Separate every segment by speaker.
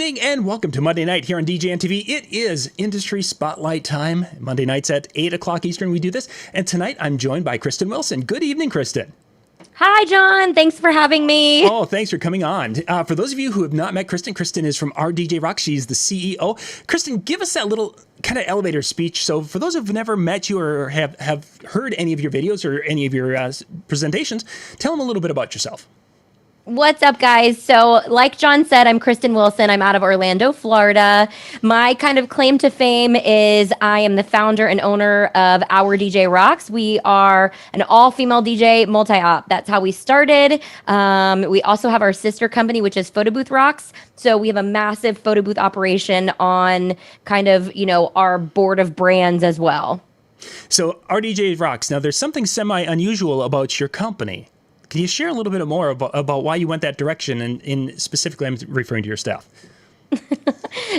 Speaker 1: evening and welcome to Monday night here on DJNTV. It is Industry Spotlight time. Monday nights at 8 o'clock Eastern we do this. And tonight I'm joined by Kristin Wilson. Good evening, Kristin.
Speaker 2: Hi, John. Thanks for having me.
Speaker 1: Oh, thanks for coming on. For those of you who have not met Kristin, Kristin is from Our DJ Rock. She's the CEO. Kristin, give us that little kind of elevator speech. So for those who've never met you or have heard any of your videos or any of your presentations, tell them a little bit about yourself.
Speaker 2: What's up, guys? So like John said, I'm Kristin Wilson. I'm out of Orlando, Florida. My kind of claim to fame is I am the founder and owner of Our DJ Rocks. We are an all-female DJ multi-op. That's how we started. We also have our sister company, which is Photo Booth Rocks. So we have a massive photo booth operation on kind of, our board of brands as well.
Speaker 1: So Our DJ Rocks. Now, there's something semi-unusual about your company. Can you share a little bit more about why you went that direction? And specifically, I'm referring to your staff.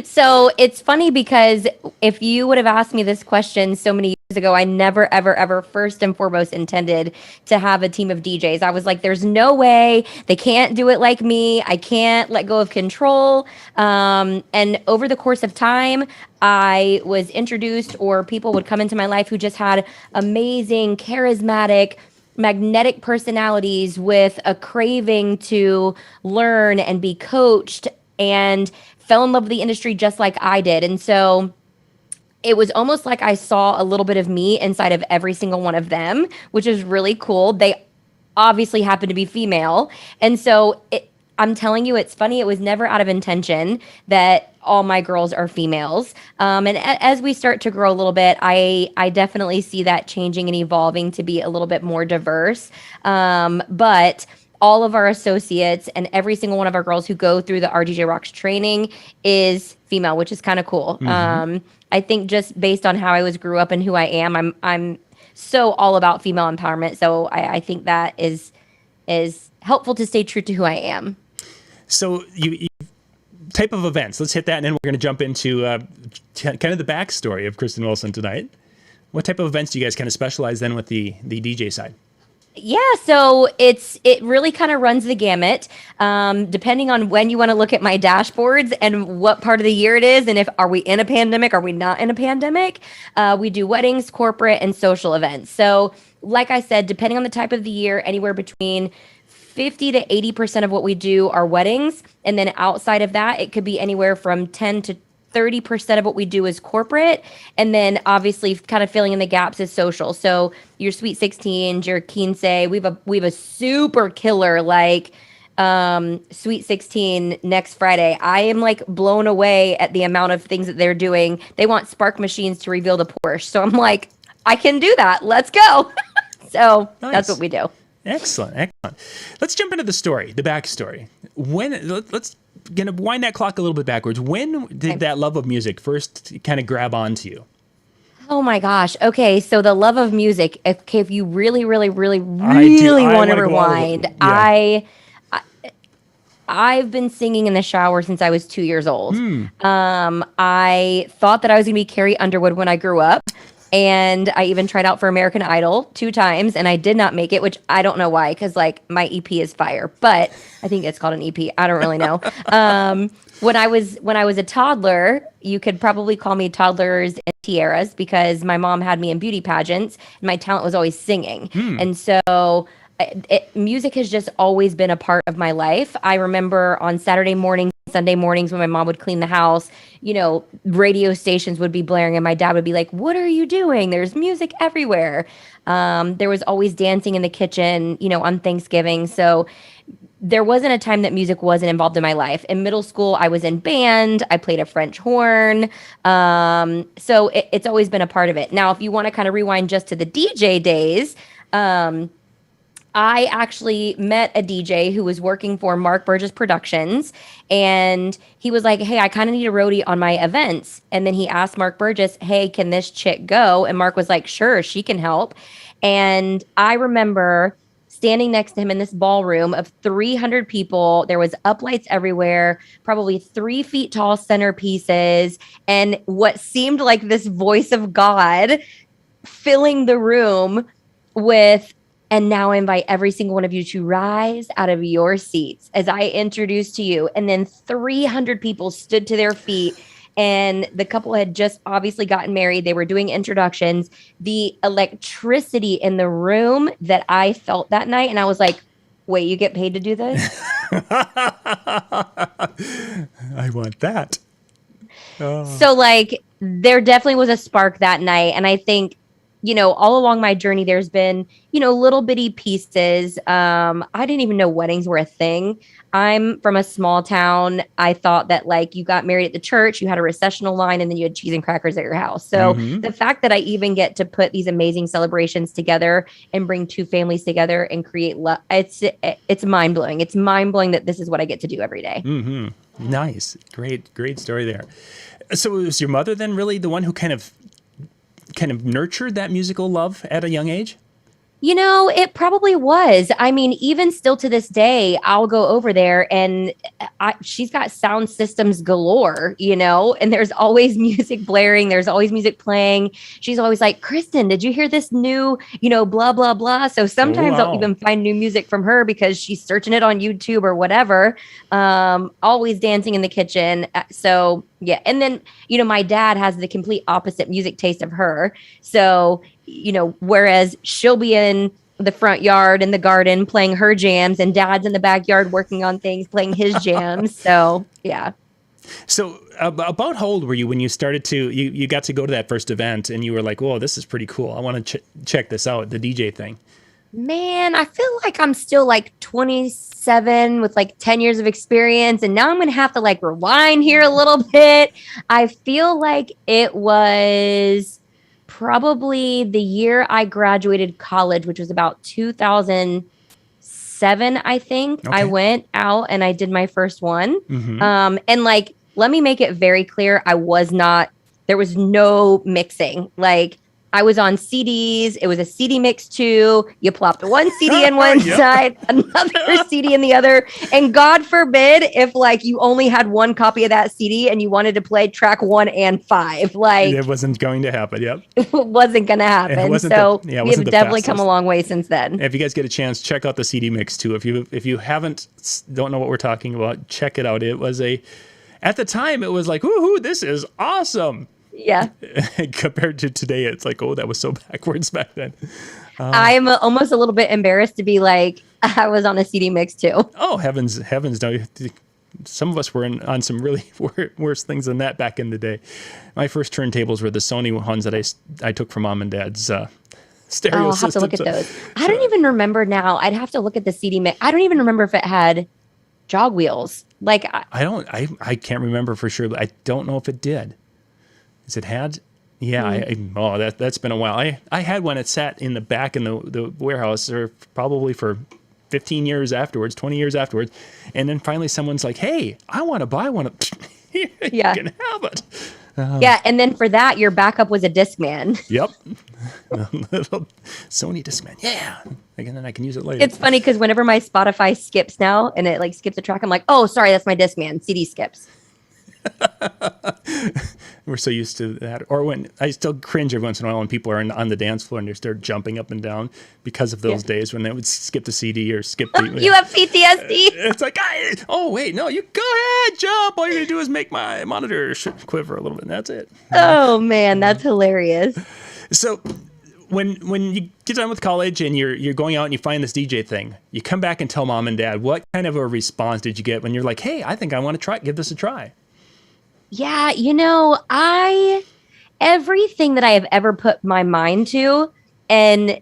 Speaker 2: So it's funny because if you would have asked me this question so many years ago, I never, ever, first and foremost intended to have a team of DJs. I was like, there's no way. They can't do it like me. I can't let go of control. And over the course of time, I was introduced or people would come into my life who just had amazing, charismatic, magnetic personalities with a craving to learn and be coached and fell in love with the industry just like I did. And so it was almost like I saw a little bit of me inside of every single one of them, which is really cool. They obviously happen to be female. And so I'm telling you, it's funny. It was never out of intention that all my girls are females. And as we start to grow a little bit, I definitely see that changing and evolving to be a little bit more diverse. But all of our associates and every single one of our girls who go through the RDJ Rocks training is female, which is kind of cool. Mm-hmm. I think just based on how I grew up and who I am, I'm so all about female empowerment. So I think that is helpful to stay true to who I am.
Speaker 1: So you type of events, let's hit that, and then we're going to jump into kind of the backstory of Kristin Wilson tonight. What type of events do you guys kind of specialize then with the DJ side?
Speaker 2: Yeah, so it really kind of runs the gamut, depending on when you want to look at my dashboards and what part of the year it is, and are we in a pandemic, are we not in a pandemic? We do weddings, corporate, and social events. So like I said, depending on the type of the year, anywhere between 50 to 80% of what we do are weddings. And then outside of that, it could be anywhere from 10 to 30% of what we do is corporate. And then obviously kind of filling in the gaps is social. So your Sweet 16, your Quince, we have a super killer Sweet 16 next Friday. I am blown away at the amount of things that they're doing. They want spark machines to reveal the Porsche. So I'm like, I can do that. Let's go. So nice. That's what we do.
Speaker 1: Excellent. Let's jump into the story, the backstory. Let's gonna wind that clock a little bit backwards. When did that love of music first kind of grab onto you?
Speaker 2: Oh my gosh. Okay, so the love of music. If you really want to rewind, I've been singing in the shower since I was 2 years old. I thought that I was gonna be Carrie Underwood when I grew up. And I even tried out for American Idol 2 times, and I did not make it, which I don't know why, because my EP is fire. But I think it's called an EP. I don't really know. When I was a toddler, you could probably call me toddlers and tiaras because my mom had me in beauty pageants, and my talent was always singing. And so music has just always been a part of my life. I remember on Saturday mornings, Sunday mornings when my mom would clean the house, radio stations would be blaring and my dad would be like, "What are you doing? There's music everywhere." There was always dancing in the kitchen, on Thanksgiving. So there wasn't a time that music wasn't involved in my life. In middle school, I was in band. I played a French horn. So it's always been a part of it. Now, if you want to kind of rewind just to the DJ days, I actually met a DJ who was working for Mark Burgess Productions, and he was like, "Hey, I kind of need a roadie on my events." And then he asked Mark Burgess, "Hey, can this chick go?" And Mark was like, "Sure, she can help." And I remember standing next to him in this ballroom of 300 people. There was uplights everywhere, probably 3 feet tall centerpieces, and what seemed like this voice of God filling the room with And now I invite every single one of you to rise out of your seats as I introduce to you. And then 300 people stood to their feet. And the couple had just obviously gotten married. They were doing introductions. The electricity in the room that I felt that night. And I was like, wait, you get paid to do this?
Speaker 1: I want that. Oh.
Speaker 2: So like there definitely was a spark that night. And I think, all along my journey, there's been, little bitty pieces. I didn't even know weddings were a thing. I'm from a small town. I thought that like you got married at the church, you had a recessional line, and then you had cheese and crackers at your house. So the fact that I even get to put these amazing celebrations together and bring two families together and create love, it's mind blowing. It's mind blowing that this is what I get to do every day.
Speaker 1: Mm-hmm. Nice. Great story there. So was your mother then really the one who kind of nurtured that musical love at a young age?
Speaker 2: It probably was. I mean, even still to this day, I'll go over there and she's got sound systems galore, and there's always music blaring. There's always music playing. She's always like, Kristin, did you hear this new, blah, blah, blah. So sometimes I'll even find new music from her because she's searching it on YouTube or whatever. Always dancing in the kitchen. So yeah. And then, my dad has the complete opposite music taste of her. So, whereas she'll be in the front yard in the garden playing her jams and dad's in the backyard working on things, playing his jams. So, yeah.
Speaker 1: So about how old were you when you started to, you got to go to that first event and you were like, whoa, this is pretty cool. I want to check this out, the DJ thing.
Speaker 2: Man, I feel like I'm still like 27 with like 10 years of experience. And now I'm going to have to like rewind here a little bit. I feel like it was probably the year I graduated college, which was about 2007, I think. Okay. I went out and I did my first one. And like, let me make it very clear. There was no mixing. Like, I was on CDs. It was a CD mix too. You plopped one CD in one side, another CD in the other. And God forbid if like you only had one copy of that CD and you wanted to play track 1 and 5. Like
Speaker 1: it wasn't going to happen. Yep.
Speaker 2: It wasn't going to happen. We have definitely come a long way since then.
Speaker 1: If you guys get a chance, check out the CD mix too. If you don't know what we're talking about, check it out. It was at the time it was like, woohoo, this is awesome.
Speaker 2: Yeah.
Speaker 1: Compared to today, it's like, oh, that was so backwards back then.
Speaker 2: I'm almost a little bit embarrassed to be like, I was on a CD mix too.
Speaker 1: Oh, heavens. No, some of us were on some really worse things than that back in the day. My first turntables were the Sony ones that I took from mom and dad's stereo system.
Speaker 2: I'll have to look at those. I don't even remember now. I'd have to look at the CD mix. I don't even remember if it had jog wheels. Like
Speaker 1: I can't remember for sure, but I don't know if it did. Is it had? Yeah, that's been a while. I had one that sat in the back in the warehouse or probably for 15 years afterwards, 20 years afterwards. And then finally someone's like, hey, I want to buy one. You can have it.
Speaker 2: Yeah, and then for that, your backup was a Discman.
Speaker 1: Yep. A little Sony Discman. Yeah. And then I can use it later.
Speaker 2: It's funny because whenever my Spotify skips now and it like skips a track, I'm like, oh, sorry, that's my Discman. CD skips.
Speaker 1: We're so used to that. Or when I still cringe every once in a while when people are on the dance floor and they start jumping up and down because of those days when they would skip the CD or skip the...
Speaker 2: You have PTSD.
Speaker 1: It's like, oh, wait, no, you go ahead, jump. All you're going to do is make my monitor quiver a little bit and that's it.
Speaker 2: Oh, man, that's hilarious.
Speaker 1: So when you get done with college and you're going out and you find this DJ thing, you come back and tell mom and dad, what kind of a response did you get when you're like, hey, I think I want to give this a try?
Speaker 2: Yeah, everything that I have ever put my mind to, and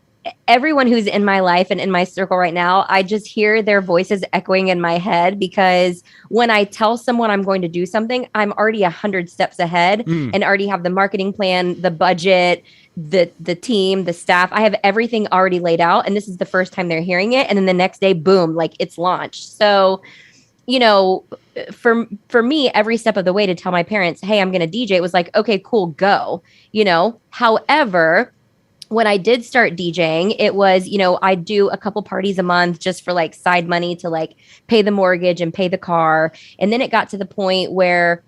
Speaker 2: everyone who's in my life and in my circle right now, I just hear their voices echoing in my head because when I tell someone I'm going to do something, I'm already 100 steps ahead and already have the marketing plan, the budget, the team, the staff. I have everything already laid out, and this is the first time they're hearing it. And then the next day, boom, like it's launched. So, for me, every step of the way to tell my parents, hey, I'm going to DJ, it was like, okay, cool, go, However, when I did start DJing, it was, I do a couple parties a month just for like side money to like pay the mortgage and pay the car. And then it got to the point where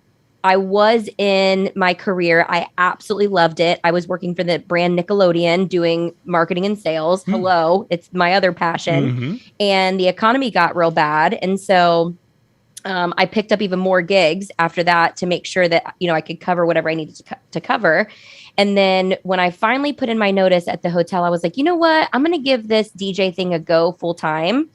Speaker 2: I was in my career. I absolutely loved it. I was working for the brand Nickelodeon doing marketing and sales. Hello, it's my other passion. And the economy got real bad. And so I picked up even more gigs after that to make sure that, I could cover whatever I needed to cover. And then when I finally put in my notice at the hotel, I was like, you know what? I'm going to give this DJ thing a go full time,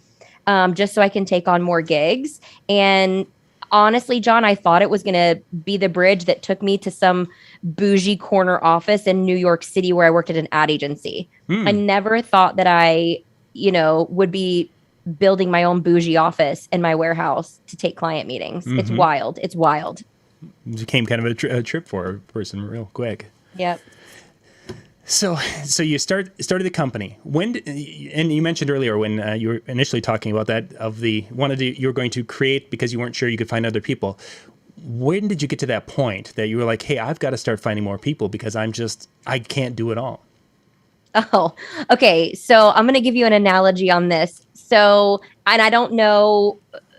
Speaker 2: just so I can take on more gigs. And honestly, John, I thought it was going to be the bridge that took me to some bougie corner office in New York City where I worked at an ad agency. I never thought that I, would be building my own bougie office in my warehouse to take client meetings. It's wild. It's wild.
Speaker 1: It became kind of a trip for a person real quick.
Speaker 2: Yep.
Speaker 1: So you started the company. And you mentioned earlier when you were initially talking about that you were going to create because you weren't sure you could find other people. When did you get to that point that you were like, hey, I've got to start finding more people because I can't do it all?
Speaker 2: Oh, okay. So I'm going to give you an analogy on this. So, and I don't know,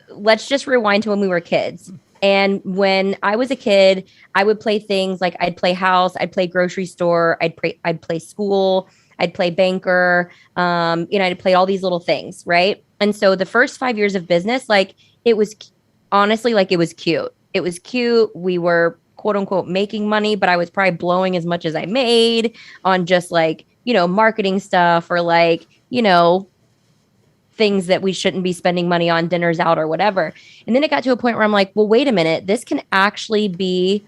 Speaker 2: let's just rewind to when we were kids. And when I was a kid, I would play things like I'd play house, I'd play grocery store, I'd play school, I'd play banker, I'd play all these little things, right? And so the first 5 years of business, it was honestly, it was cute. It was cute. We were quote unquote making money, but I was probably blowing as much as I made on just marketing stuff or things that we shouldn't be spending money on, dinners out or whatever. And then it got to a point where I'm like, well, wait a minute, this can actually be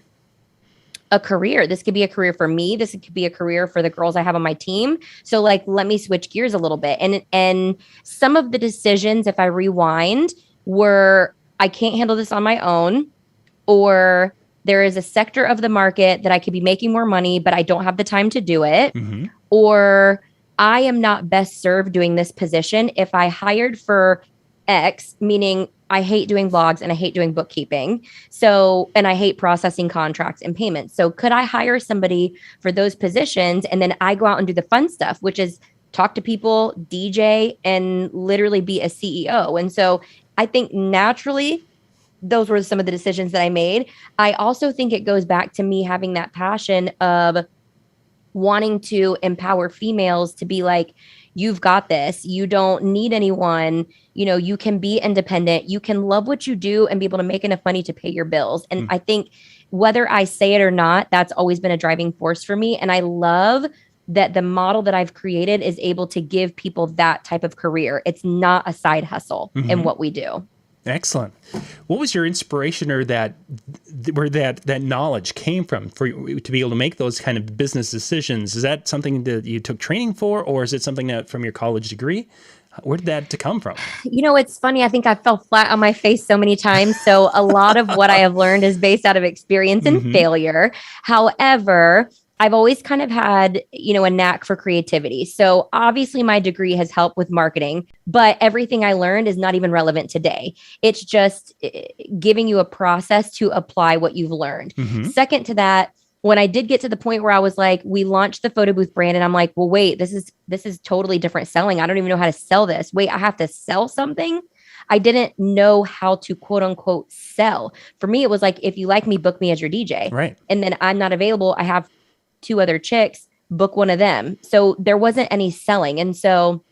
Speaker 2: a career. This could be a career for me. This could be a career for the girls I have on my team. So let me switch gears a little bit. And some of the decisions, if I rewind, were I can't handle this on my own, or there is a sector of the market that I could be making more money, but I don't have the time to do it. Or I am not best served doing this position if I hired for X, meaning I hate doing blogs and I hate doing bookkeeping. And I hate processing contracts and payments. So could I hire somebody for those positions? And then I go out and do the fun stuff, which is talk to people, DJ, and literally be a CEO. And so I think naturally, those were some of the decisions that I made. I also think it goes back to me having that passion of wanting to empower females to be like, you've got this. You don't need anyone. You can be independent. You can love what you do and be able to make enough money to pay your bills. And I think whether I say it or not, that's always been a driving force for me. And I love that the model that I've created is able to give people that type of career. It's not a side hustle in what we do.
Speaker 1: Excellent. What was your inspiration or where that knowledge came from for you to be able to make those kind of business decisions? Is that something that you took training for, or is it something that from your college degree? Where did that come from?
Speaker 2: It's funny. I think I fell flat on my face so many times. So a lot of what I have learned is based out of experience and failure. However, I've always kind of had, a knack for creativity. So obviously my degree has helped with marketing, but everything I learned is not even relevant today. It's just giving you a process to apply what you've learned. Second to that, when I did get to the point where I was like, we launched the photo booth brand and I'm like, well, wait, this is totally different selling. I don't even know how to sell this. Wait, I have to sell something. I didn't know how to quote unquote sell. For me, it was like, if you like me, book me as your DJ.
Speaker 1: Right.
Speaker 2: And then I'm not available. I have 2 other chicks, book one of them. So there wasn't any selling. And so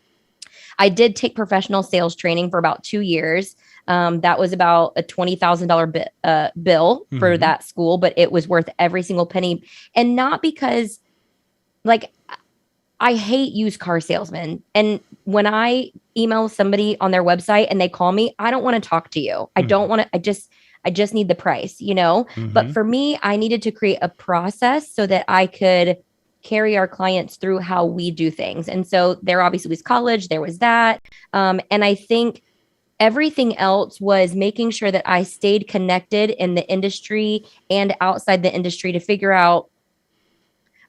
Speaker 2: I did take professional sales training for about 2 years. That was about a $20,000 bill for that school, but it was worth every single penny. And not because I hate used car salesmen. And when I email somebody on their website and they call me, I don't want to talk to you. I don't want to, I just need the price, But for me, I needed to create a process so that I could carry our clients through how we do things. And so there obviously was college, there was that. And I think everything else was making sure that I stayed connected in the industry and outside the industry to figure out,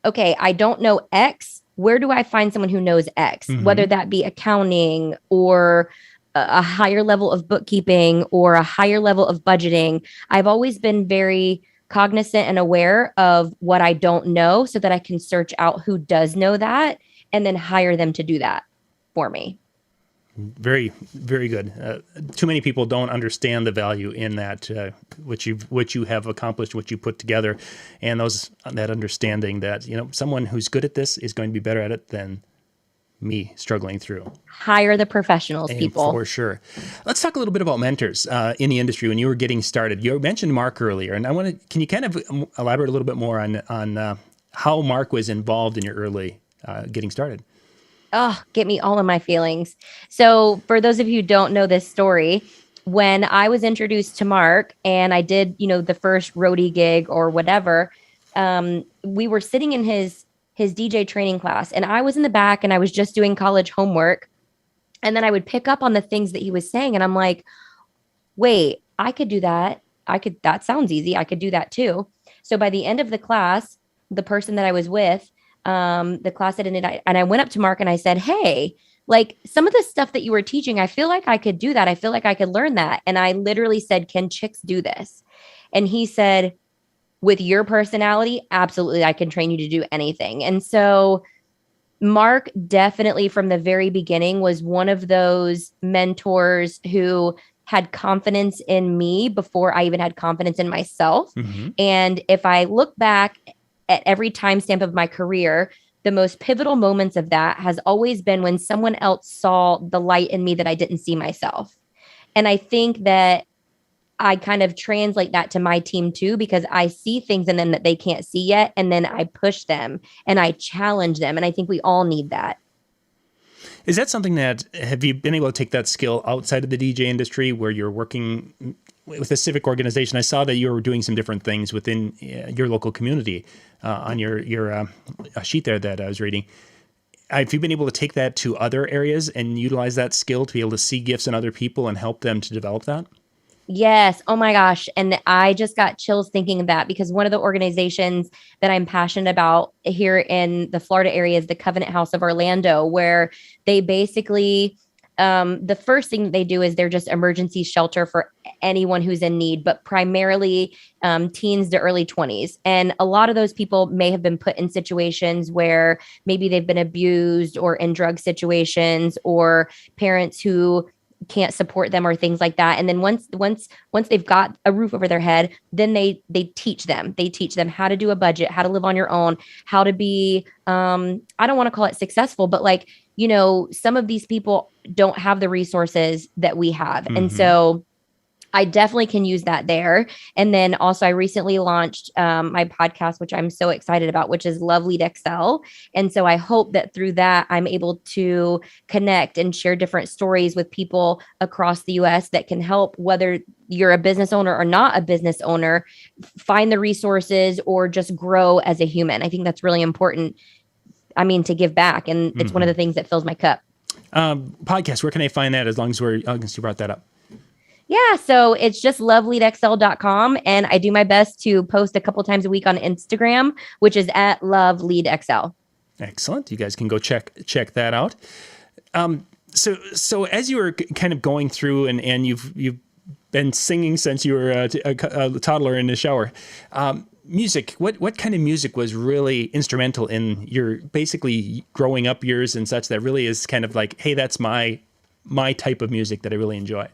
Speaker 2: okay, I don't know X. Where do I find someone who knows X, whether that be accounting or a higher level of bookkeeping or a higher level of budgeting? I've always been very cognizant and aware of what I don't know so that I can search out who does know that and then hire them to do that for me.
Speaker 1: Very, very good. Too many people don't understand the value in that, what you have accomplished, what you put together, and that understanding that, someone who's good at this is going to be better at it than me struggling through.
Speaker 2: Hire the professionals,
Speaker 1: And
Speaker 2: people.
Speaker 1: for sure. Let's talk a little bit about mentors in the industry when you were getting started. You mentioned Mark earlier, and can you kind of elaborate a little bit more on how Mark was involved in your early getting started?
Speaker 2: Oh, get me all in my feelings. So, for those of you who don't know this story, when I was introduced to Mark and I did, the first roadie gig or whatever, we were sitting in his DJ training class, and I was in the back and I was just doing college homework. And then I would pick up on the things that he was saying, and I'm like, wait, I could do that. That sounds easy. I could do that too. So by the end of the class, the person that I was with, the class that ended, and I went up to Mark and I said, hey, like some of the stuff that you were teaching, I feel like I could do that. I feel like I could learn that. And I literally said, can chicks do this? And he said, with your personality, absolutely, I can train you to do anything. And so Mark definitely from the very beginning was one of those mentors who had confidence in me before I even had confidence in myself. Mm-hmm. And if I look back at every timestamp of my career, the most pivotal moments of that has always been when someone else saw the light in me that I didn't see myself. And I think that I kind of translate that to my team too, because I see things in them that they can't see yet. And then I push them and I challenge them. And I think we all need that.
Speaker 1: Is that something have you been able to take that skill outside of the DJ industry where you're working with a civic organization? I saw that you were doing some different things within your local community on your sheet there that I was reading. Have you been able to take that to other areas and utilize that skill to be able to see gifts in other people and help them to develop that?
Speaker 2: Yes. Oh my gosh. And I just got chills thinking of that because one of the organizations that I'm passionate about here in the Florida area is the Covenant House of Orlando, where they basically, the first thing that they do is they're just emergency shelter for anyone who's in need, but primarily teens to early 20s. And a lot of those people may have been put in situations where maybe they've been abused or in drug situations or parents who can't support them or things like that. And then once they've got a roof over their head, then they teach them how to do a budget, how to live on your own, how to be, I don't want to call it successful, but like, some of these people don't have the resources that we have. Mm-hmm. And so I definitely can use that there. And then also I recently launched my podcast, which I'm so excited about, which is Love Lead XL. And so I hope that through that, I'm able to connect and share different stories with people across the US that can help, whether you're a business owner or not a business owner, find the resources or just grow as a human. I think that's really important. I mean, to give back. And it's one of the things that fills my cup.
Speaker 1: Podcast, where can I find that as long as you brought that up?
Speaker 2: Yeah, so it's just loveleadxl.com. And I do my best to post a couple times a week on Instagram, which is at loveleadxl.
Speaker 1: Excellent. You guys can go check that out. So as you were kind of going through and you've been singing since you were a toddler in the shower, music, what kind of music was really instrumental in your basically growing up years and such that really is kind of like, hey, that's my type of music that I really enjoy?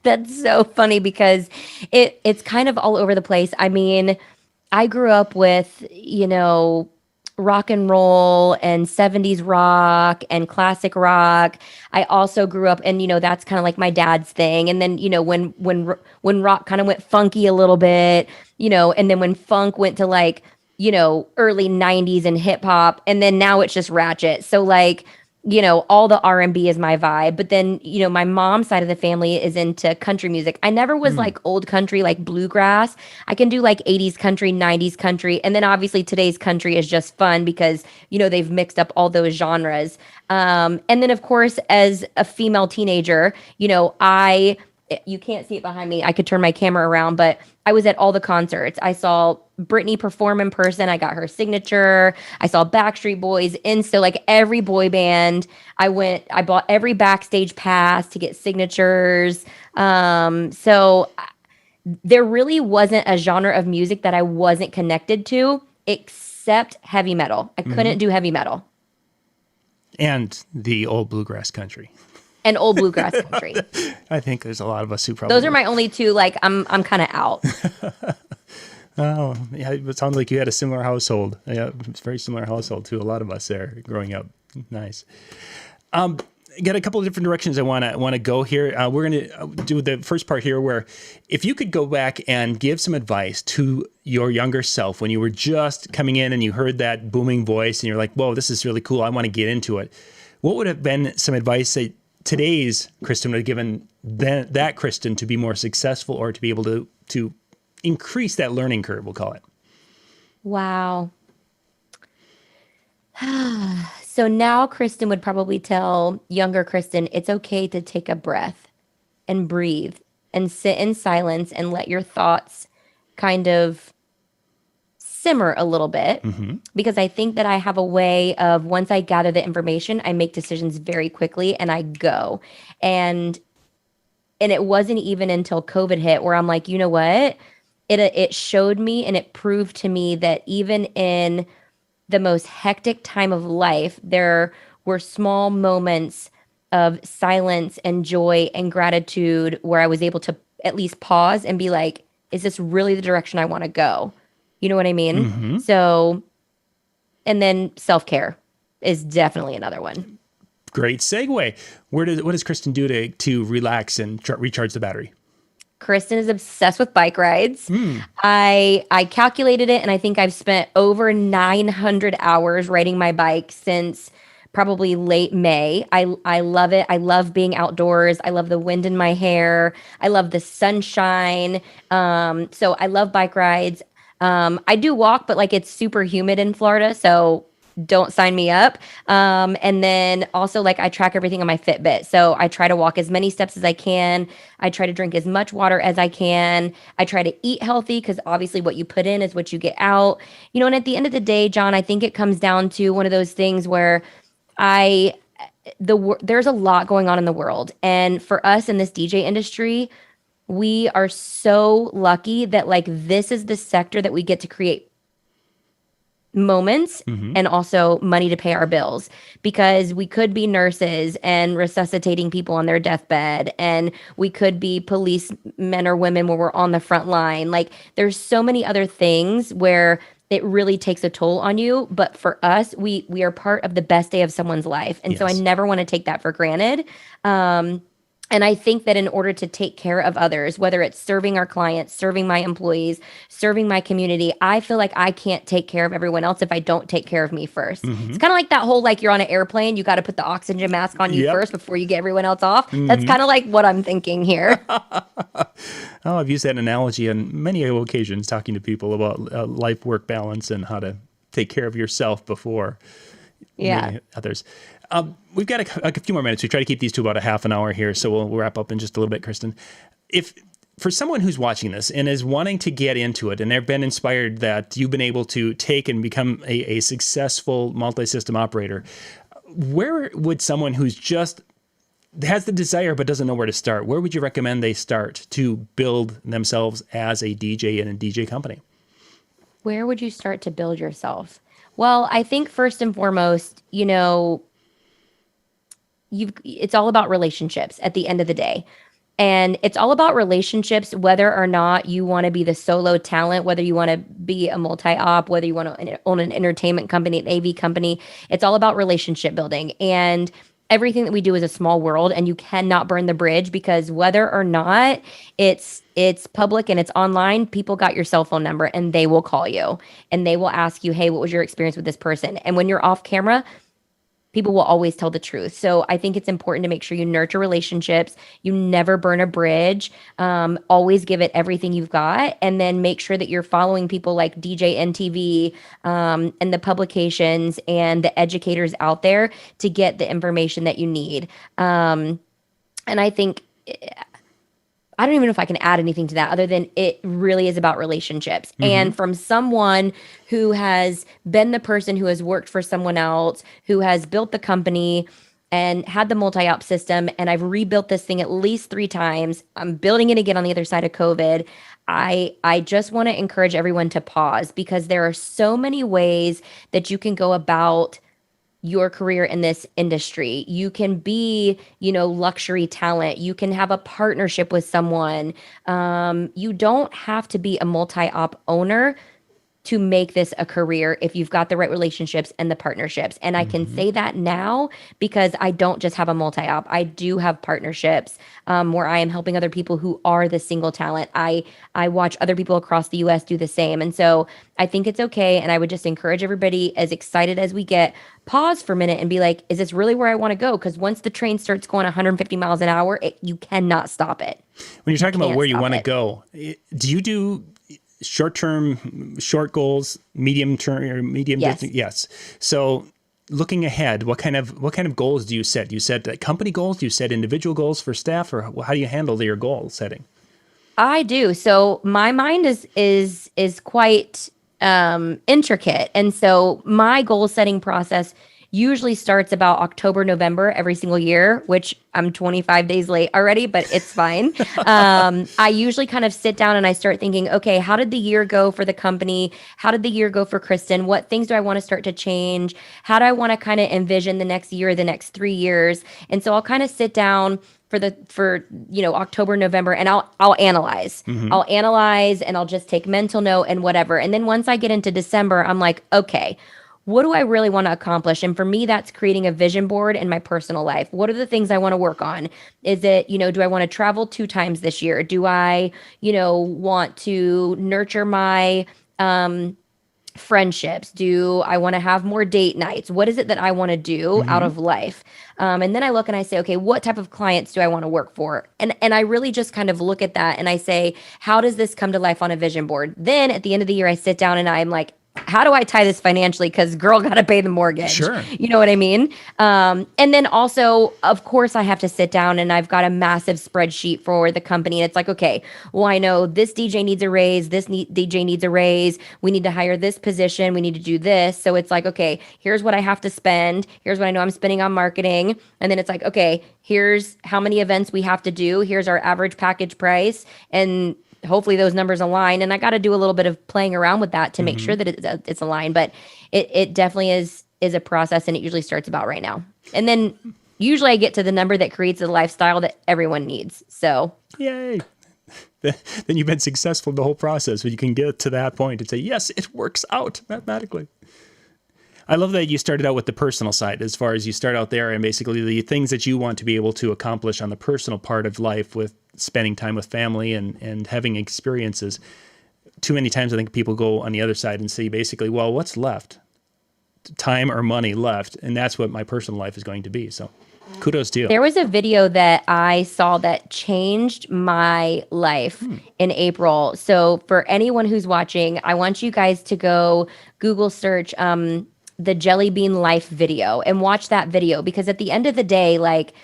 Speaker 2: That's so funny because it's kind of all over the place. I mean, I grew up with, rock and roll and 70s rock and classic rock. I also grew up and, that's kind of like my dad's thing. And then, when rock kind of went funky a little bit, and then when funk went to like, early 90s and hip hop, and then now it's just ratchet. So like, all the R&B is my vibe. But then, my mom's side of the family is into country music. I never was like old country, like bluegrass. I can do like 80s country, 90s country. And then obviously today's country is just fun because, they've mixed up all those genres. And then of course, as a female teenager, you can't see it behind me. I could turn my camera around, but I was at all the concerts. I saw Britney perform in person. I got her signature. I saw Backstreet Boys, Insta, like every boy band. I bought every backstage pass to get signatures. So there really wasn't a genre of music that I wasn't connected to except heavy metal. I couldn't do heavy metal.
Speaker 1: And the old bluegrass country.
Speaker 2: and old bluegrass country.
Speaker 1: I think there's a lot of us who probably.
Speaker 2: Those are my only two. Like I'm kind of out.
Speaker 1: Oh, yeah, it sounds like you had a similar household. Yeah, it's a very similar household to a lot of us there growing up. Nice. Got a couple of different directions I want to go here. We're going to do the first part here where if you could go back and give some advice to your younger self when you were just coming in and you heard that booming voice and you're like, whoa, this is really cool. I want to get into it. What would have been some advice that today's Kristin would have given that Kristin to be more successful or to be able to increase that learning curve, we'll call it?
Speaker 2: Wow. So now Kristin would probably tell younger Kristin, it's okay to take a breath and breathe and sit in silence and let your thoughts kind of simmer a little bit. Because I think that I have a way of, once I gather the information, I make decisions very quickly and I go. And it wasn't even until COVID hit where I'm like, you know what? It showed me and it proved to me that even in the most hectic time of life, there were small moments of silence and joy and gratitude where I was able to at least pause and be like, is this really the direction I want to go? You know what I mean? So, and then self-care is definitely another one.
Speaker 1: Great segue. What does Kristin do to relax and recharge the battery?
Speaker 2: Kristin is obsessed with bike rides. I calculated it, and I think I've spent over 900 hours riding my bike since probably late May. I love it. I love being outdoors. I love the wind in my hair. I love the sunshine. So I love bike rides. I do walk, but like it's super humid in Florida, so don't sign me up. And then also like I track everything on my Fitbit. So I try to walk as many steps as I can. I try to drink as much water as I can. I try to eat healthy because obviously what you put in is what you get out. You know, and at the end of the day, John, I think it comes down to one of those things where there's a lot going on in the world. And for us in this DJ industry, we are so lucky that like this is the sector that we get to create moments and also money to pay our bills, because we could be nurses and resuscitating people on their deathbed, and we could be policemen or women where we're on the front line. Like there's so many other things where it really takes a toll on you. But for us, we are part of the best day of someone's life. And so I never want to take that for granted. And I think that in order to take care of others, whether it's serving our clients, serving my employees, serving my community, I feel like I can't take care of everyone else if I don't take care of me first. It's kind of like that whole, like you're on an airplane, you got to put the oxygen mask on you first before you get everyone else off. That's kind of like what I'm thinking here.
Speaker 1: Oh, I've used that analogy on many occasions talking to people about life-work balance and how to take care of yourself before others. We've got a few more minutes. We try to keep these to about a half an hour here, so we'll wrap up in just a little bit, Kristin. If for someone who's watching this and is wanting to get into it, and they've been inspired that you've been able to take and become a successful multi-system operator, where would someone who's just has the desire but doesn't know where to start, where would you recommend they start to build themselves as a DJ in a DJ company?
Speaker 2: Where would you start to build yourself? Well, I think first and foremost, you know, it's all about relationships at the end of the day. And it's all about relationships, whether or not you want to be the solo talent, whether you want to be a multi-op, whether you want to own an entertainment company, an AV company. It's all about relationship building. And everything that we do is a small world, and you cannot burn the bridge, because whether or not it's public and it's online, people got your cell phone number and they will call you and they will ask you, hey, what was your experience with this person? And when you're off camera, people will always tell the truth. So I think it's important to make sure you nurture relationships. You never burn a bridge. Always give it everything you've got. And then make sure that you're following people like DJNTV and the publications and the educators out there to get the information that you need. And I think, I don't even know if I can add anything to that other than it really is about relationships. And from someone who has been the person who has worked for someone else, who has built the company and had the multi-op system, and I've rebuilt this thing at least 3 times. I'm building it again on the other side of COVID. I just want to encourage everyone to pause, because there are so many ways that you can go about your career in this industry. You can be, luxury talent. You can have a partnership with someone. You don't have to be a multi-op owner to make this a career if you've got the right relationships and the partnerships. And I can say that now because I don't just have a multi-op. I do have partnerships where I am helping other people who are the single talent. I watch other people across the US do the same. And so I think it's okay. And I would just encourage everybody, as excited as we get, pause for a minute and be like, is this really where I want to go? Because once the train starts going 150 miles an hour, you cannot stop it.
Speaker 1: When you're talking about where you want to go, do you do short-term, short goals, medium-term, or medium distance? Yes. So looking ahead, what kind of goals do you set? Do you set company goals? Do you set individual goals for staff, or how do you handle your goal setting?
Speaker 2: I do. So my mind is quite intricate, and so my goal setting process usually starts about October, November every single year, which I'm 25 days late already, but it's fine. I usually kind of sit down and I start thinking, okay, how did the year go for the company? How did the year go for Kristin? What things do I want to start to change? How do I want to kind of envision the next year, the next 3 years? And so I'll kind of sit down for October, November, and I'll analyze. I'll analyze and I'll just take mental note and whatever. And then once I get into December, I'm like, okay, what do I really want to accomplish? And for me, that's creating a vision board in my personal life. What are the things I want to work on? Is it, do I want to travel 2 times this year? Do I, want to nurture my friendships? Do I want to have more date nights? What is it that I want to do out of life? And then I look and I say, okay, what type of clients do I want to work for? And I really just kind of look at that and I say, how does this come to life on a vision board? Then at the end of the year, I sit down and I'm like, how do I tie this financially? Because girl got to pay the mortgage.
Speaker 1: Sure.
Speaker 2: You know what I mean? And then also, of course, I have to sit down and I've got a massive spreadsheet for the company. And it's like, okay, well, I know this DJ needs a raise. DJ needs a raise. We need to hire this position. We need to do this. So it's like, okay, here's what I have to spend. Here's what I know I'm spending on marketing. And then it's like, okay, here's how many events we have to do. Here's our average package price. And hopefully those numbers align. And I got to do a little bit of playing around with that to make sure that it's aligned. But it definitely is a process, and it usually starts about right now. And then usually I get to the number that creates a lifestyle that everyone needs. So
Speaker 1: yay. Then you've been successful in the whole process. When you can get to that point and say, yes, it works out mathematically. I love that you started out with the personal side, as far as you start out there and basically the things that you want to be able to accomplish on the personal part of life with spending time with family and having experiences. Too many times I think people go on the other side and say basically, well, what's left? Time or money left. And that's what my personal life is going to be. So kudos to you.
Speaker 2: There was a video that I saw that changed my life in April. So for anyone who's watching, I want you guys to go Google search the Jelly Bean Life video and watch that video, because at the end of the day, like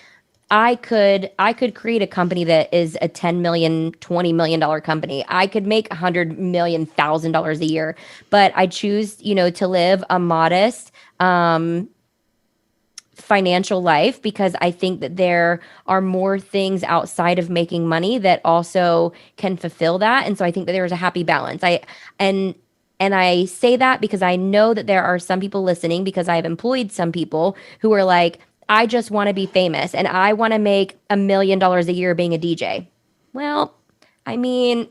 Speaker 2: I could create a company that is a $10 million, $20 million company. I could make $100 million, $1,000 a year, but I choose, to live a modest, financial life, because I think that there are more things outside of making money that also can fulfill that. And so I think that there's a happy balance. And I say that because I know that there are some people listening, because I've employed some people who are like, I just want to be famous and I want to make $1 million a year being a DJ. Well, I mean,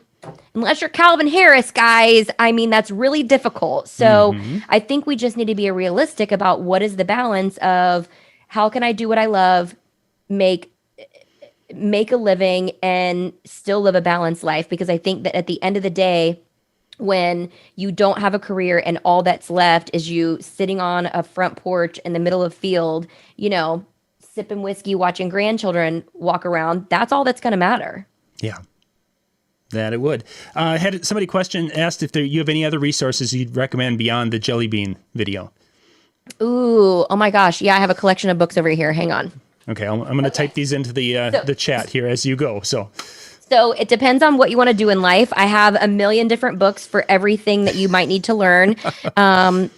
Speaker 2: unless you're Calvin Harris, guys, I mean, that's really difficult. So I think we just need to be realistic about what is the balance of how can I do what I love, make a living, and still live a balanced life. Because I think that at the end of the day, when you don't have a career and all that's left is you sitting on a front porch in the middle of field, sipping whiskey, watching grandchildren walk around, that's all that's going to matter.
Speaker 1: Yeah, that it would. Had somebody asked if you have any other resources you'd recommend beyond the Jelly Bean video.
Speaker 2: Ooh, oh my gosh. Yeah, I have a collection of books over here. Hang on.
Speaker 1: Okay, I'm going to type these into the chat here as you go.
Speaker 2: So it depends on what you want to do in life. I have a million different books for everything that you might need to learn.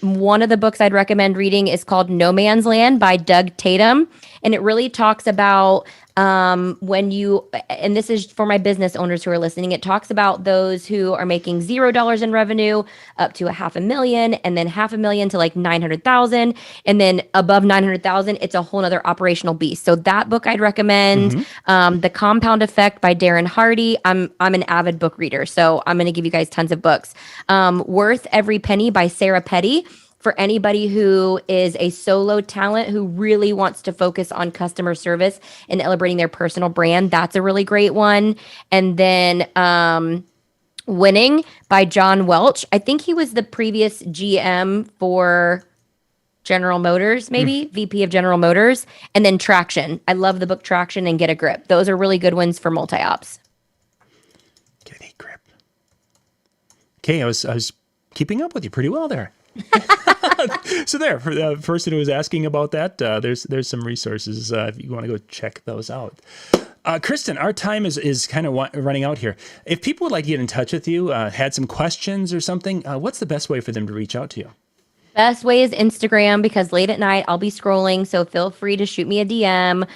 Speaker 2: One of the books I'd recommend reading is called No Man's Land by Doug Tatum. And it really talks about when you, and this is for my business owners who are listening, it talks about those who are making $0 in revenue up to $500,000, and then $500,000 to like 900,000. And then above 900,000, it's a whole nother operational beast. So that book I'd recommend. The Compound Effect by Darren Hardy. I'm an avid book reader, so I'm going to give you guys tons of books. Worth Every Penny by Sarah Petty. For anybody who is a solo talent who really wants to focus on customer service and elevating their personal brand, that's a really great one. And then Winning by John Welch. I think he was the previous GM for General Motors, maybe VP of General Motors. And then Traction. I love the book Traction and Get a Grip. Those are really good ones for multi-ops.
Speaker 1: Get a grip. Okay, I was keeping up with you pretty well there. So there, for the person who was asking about that, there's some resources if you want to go check those out. Kristin, our time is kind of running out here. If people would like to get in touch with you, had some questions or something, what's the best way for them to reach out to you?
Speaker 2: Best way is Instagram, because late at night I'll be scrolling. So feel free to shoot me a DM,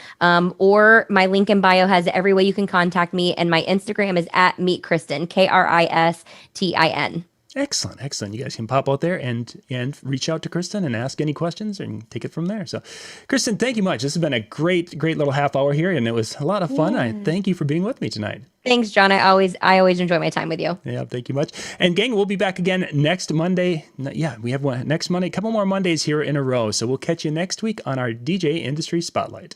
Speaker 2: or my link in bio has every way you can contact me. And my Instagram is at Meet Kristin, Kristin.
Speaker 1: Excellent. You guys can pop out there and reach out to Kristin and ask any questions and take it from there. So, Kristin, thank you much. This has been a great little half hour here, and it was a lot of fun. I thank you for being with me tonight.
Speaker 2: Thanks, John. I always enjoy my time with you.
Speaker 1: Yeah, thank you much. And gang, we'll be back again next Monday. Yeah, we have one next Monday, a couple more Mondays here in a row. So we'll catch you next week on our DJ Industry Spotlight.